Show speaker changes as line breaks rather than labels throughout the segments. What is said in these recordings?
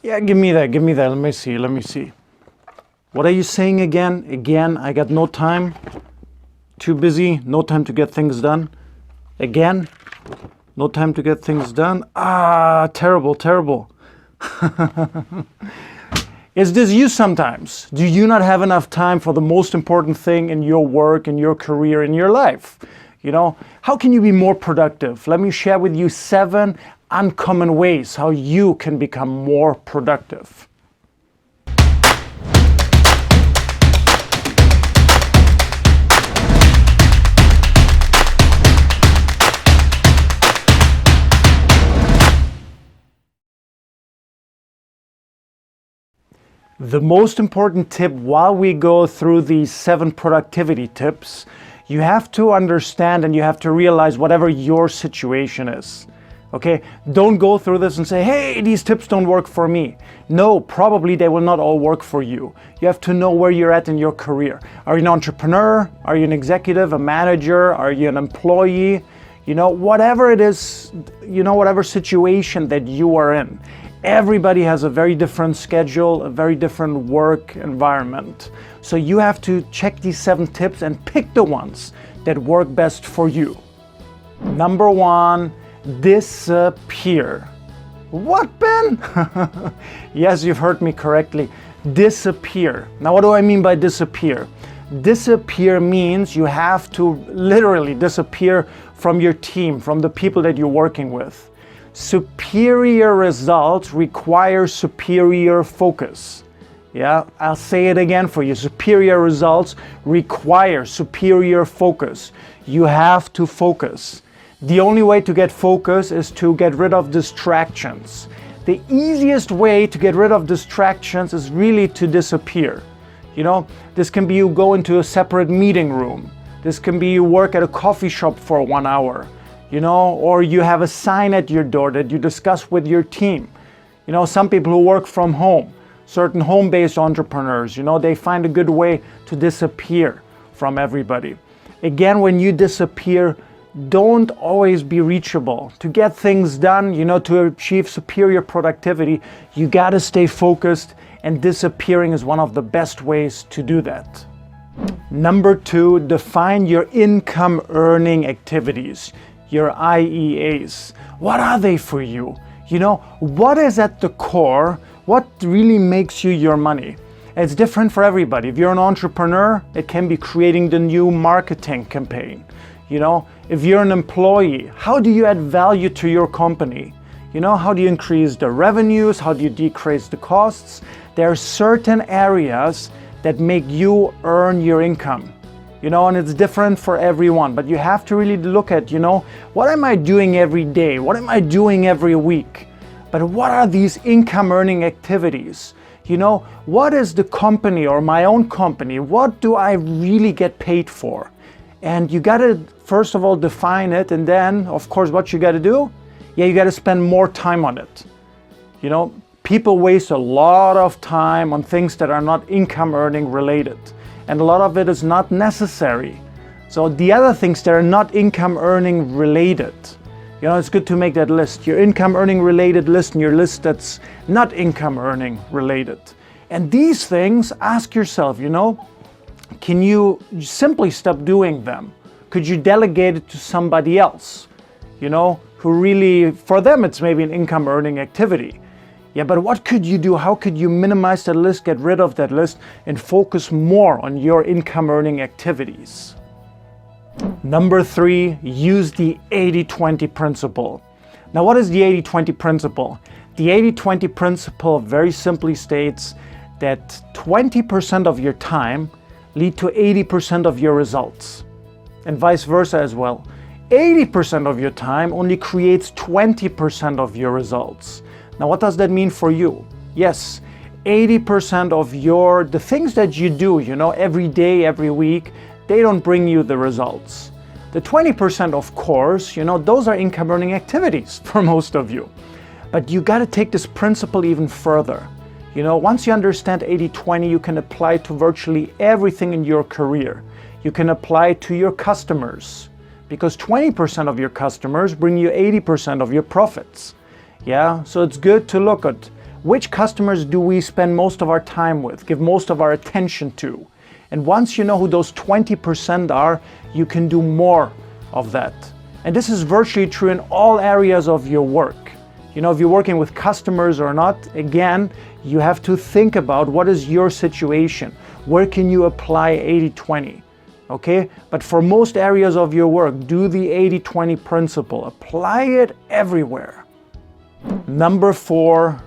Yeah, give me that. Let me see. What are you saying again? Again, I got no time. Too busy, no time to get things done. Again, no time to get things done. Ah, terrible. Is this you sometimes? Do you not have enough time for the most important thing in your work, in your career, in your life? You know, how can you be more productive? Let me share with you 7 uncommon ways how you can become more productive. The most important tip while we go through these 7 productivity tips, you have to understand and you have to realize whatever your situation is. Okay, don't go through this and say, hey, these tips don't work for me. No, probably they will not all work for you. You have to know where you're at in your career. Are you an entrepreneur? Are you an executive, a manager? Are you an employee? You know, whatever it is, you know, whatever situation that you are in. Everybody has a very different schedule, a very different work environment. So you have to check these 7 tips and pick the ones that work best for you. Number 1, disappear. What, Ben? Yes, you've heard me correctly. Disappear. Now, what do I mean by disappear? Disappear means you have to literally disappear from your team, from the people that you're working with. Superior results require superior focus. Yeah, I'll say it again for you. Superior results require superior focus. You have to focus. The only way to get focus is to get rid of distractions. The easiest way to get rid of distractions is really to disappear. You know, this can be you go into a separate meeting room. This can be you work at a coffee shop for 1 hour. You know, or you have a sign at your door that you discuss with your team. You know, some people who work from home, certain home-based entrepreneurs, you know, they find a good way to disappear from everybody. Again, when you disappear, don't always be reachable. To get things done, you know, to achieve superior productivity, you gotta stay focused, and disappearing is one of the best ways to do that. Number 2, define your income earning activities. Your IEAs. What are they for you? You know, what is at the core? What really makes you your money? It's different for everybody. If you're an entrepreneur, it can be creating the new marketing campaign. You know, if you're an employee, how do you add value to your company? You know, how do you increase the revenues? How do you decrease the costs? There are certain areas that make you earn your income. You know, and it's different for everyone, but you have to really look at, you know, what am I doing every day? What am I doing every week? But what are these income earning activities? You know, what is the company or my own company? What do I really get paid for? And you got to, first of all, define it. And then, of course, what you got to do? Yeah, you got to spend more time on it. You know, people waste a lot of time on things that are not income earning related. And a lot of it is not necessary. So the other things that are not income earning related, you know, it's good to make that list. Your income earning related list and your list that's not income earning related. And these things, ask yourself, you know, can you simply stop doing them? Could you delegate it to somebody else, you know, who really, for them, it's maybe an income earning activity. Yeah, but what could you do? How could you minimize that list, get rid of that list, and focus more on your income earning activities? Number 3, use the 80-20 principle. Now, what is the 80-20 principle? The 80-20 principle very simply states that 20% of your time lead to 80% of your results, and vice versa as well. 80% of your time only creates 20% of your results. Now, what does that mean for you? Yes, 80% of the things that you do, you know, every day, every week, they don't bring you the results. The 20%, of course, you know, those are income earning activities for most of you. But you got to take this principle even further. You know, once you understand 80-20, you can apply to virtually everything in your career. You can apply it to your customers, because 20% of your customers bring you 80% of your profits. Yeah, so it's good to look at Which customers do we spend most of our time with, give most of our attention to? And once you know who those 20% are, you can do more of that. And this is virtually true in all areas of your work. You know, if you're working with customers or not, again, you have to think about what is your situation. Where can you apply 80-20? Okay? But for most areas of your work, do the 80-20 principle. Apply it everywhere. Number 4,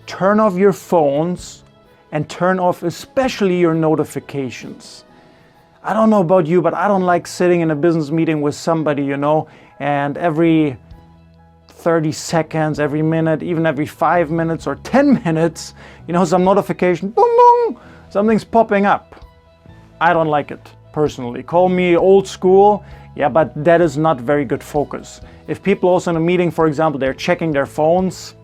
turn off your phones and turn off especially your notifications. I don't know about you, but I don't like sitting in a business meeting with somebody, you know, and every 30 seconds, every minute, even every 5 minutes or 10 minutes, you know, some notification, boom, boom, something's popping up. I don't like it, personally. Call me old school, yeah, but that is not very good focus. If people also in a meeting, for example, they're checking their phones,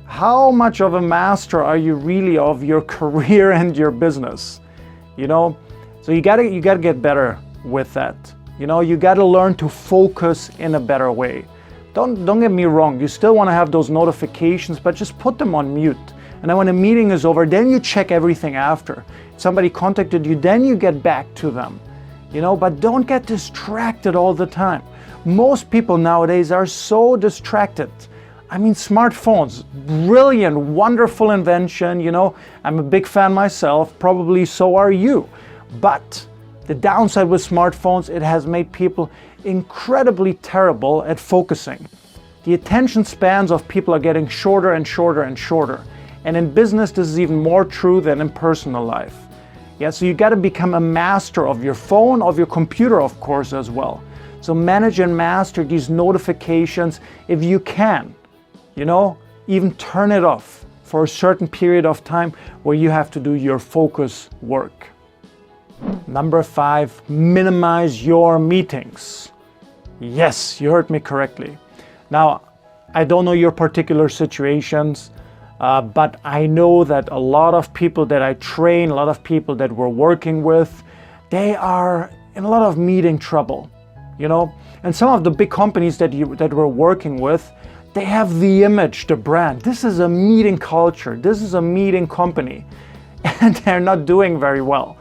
how much of a master are you really of your career and your business? You know, so you gotta get better with that. You know, you gotta learn to focus in a better way. Don't get me wrong, you still want to have those notifications, but just put them on mute. And then when the meeting is over, then you check everything after. If somebody contacted you, then you get back to them. You know, but don't get distracted all the time. Most people nowadays are so distracted. I mean, smartphones, brilliant, wonderful invention, you know. I'm a big fan myself, probably so are you. But the downside with smartphones, it has made people incredibly terrible at focusing. The attention spans of people are getting shorter and shorter and shorter. And in business, this is even more true than in personal life. Yeah, so you got to become a master of your phone, of your computer, of course, as well. So manage and master these notifications if you can. You know, even turn it off for a certain period of time where you have to do your focus work. Number 5, minimize your meetings. Yes, you heard me correctly. Now, I don't know your particular situations, but I know that a lot of people that I train, a lot of people that we're working with, they are in a lot of meeting trouble, you know. And some of the big companies that we're working with, they have the image, the brand. This is a meeting culture. This is a meeting company. And they're not doing very well.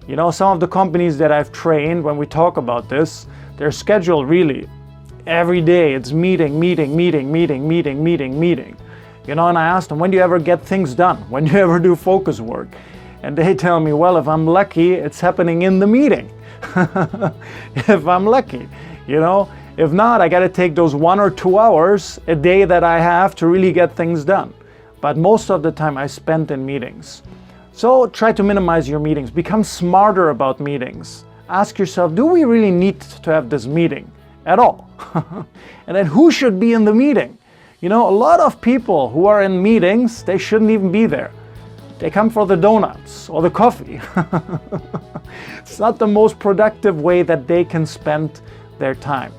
You know, some of the companies that I've trained, when we talk about this, their schedule really, every day it's meeting. You know, and I asked them, when do you ever get things done? When do you ever do focus work? And they tell me, well, if I'm lucky, it's happening in the meeting. If I'm lucky, you know. If not, I got to take those 1 or 2 hours a day that I have to really get things done. But most of the time I spent in meetings. So try to minimize your meetings. Become smarter about meetings. Ask yourself, do we really need to have this meeting at all? And then who should be in the meeting? You know, a lot of people who are in meetings, they shouldn't even be there. They come for the donuts or the coffee. It's not the most productive way that they can spend their time.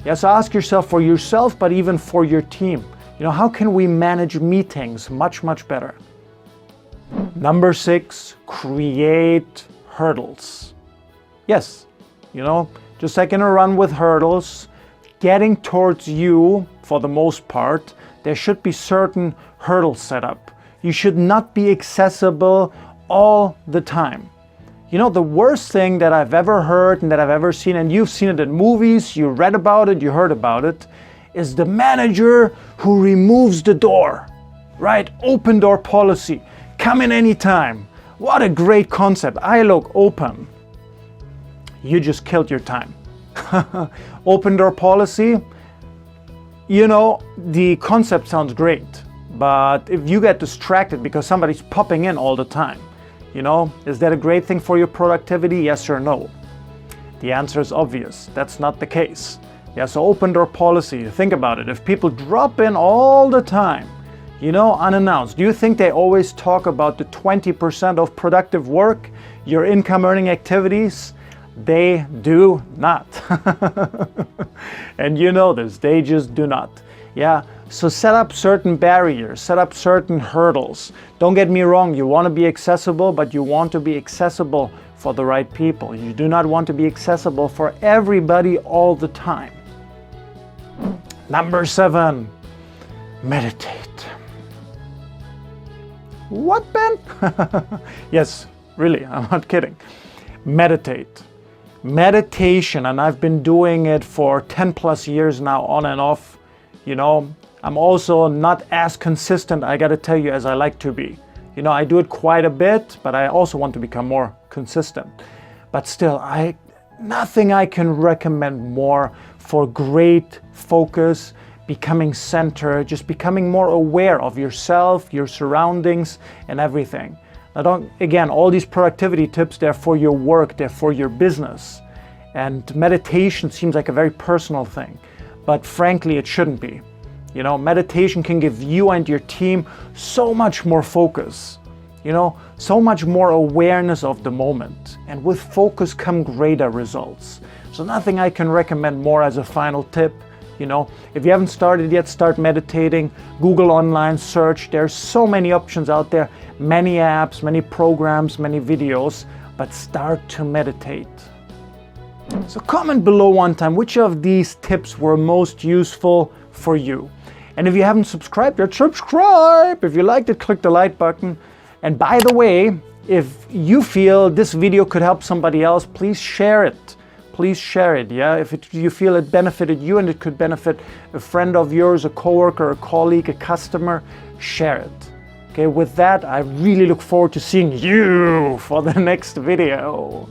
Yeah, so ask yourself for yourself, but even for your team. You know, how can we manage meetings much, much better? Number 6, create hurdles. Yes, you know, just like in a run with hurdles, getting towards you, for the most part, there should be certain hurdles set up. You should not be accessible all the time. You know, the worst thing that I've ever heard and that I've ever seen, and you've seen it in movies, you read about it, you heard about it, is the manager who removes the door, right? Open door policy. Come in anytime. What a great concept. I look open. You just killed your time. Open door policy, you know, the concept sounds great, but if you get distracted because somebody's popping in all the time, you know, is that a great thing for your productivity? Yes or no? The answer is obvious. That's not the case. Yeah, so open door policy, think about it. If people drop in all the time, you know, unannounced, do you think they always talk about the 20% of productive work, your income earning activities? They do not. And you know this, they just do not. Yeah, so set up certain barriers, set up certain hurdles. Don't get me wrong, you want to be accessible, but you want to be accessible for the right people. You do not want to be accessible for everybody all the time. Number 7, meditate. What, Ben? Yes, really, I'm not kidding. Meditate. Meditation, and I've been doing it for 10 plus years now, on and off. You know, I'm also not as consistent, I gotta tell you, as I like to be. You know, I do it quite a bit, but I also want to become more consistent. But still, nothing I can recommend more for great focus, becoming centered, just becoming more aware of yourself, your surroundings, and everything. Now again, all these productivity tips, they're for your work, they're for your business. And meditation seems like a very personal thing, but frankly, it shouldn't be. You know, meditation can give you and your team so much more focus, you know, so much more awareness of the moment. And with focus come greater results. So nothing I can recommend more as a final tip. You know, if you haven't started yet, start meditating. Google online search. There's so many options out there, many apps, many programs, many videos, but start to meditate. So comment below one time which of these tips were most useful for you. And if you haven't subscribed yet, subscribe. If you liked it, click the like button. And by the way, if you feel this video could help somebody else, please share it. Please share it, yeah? If you feel it benefited you and it could benefit a friend of yours, a coworker, a colleague, a customer, share it. Okay, with that, I really look forward to seeing you for the next video.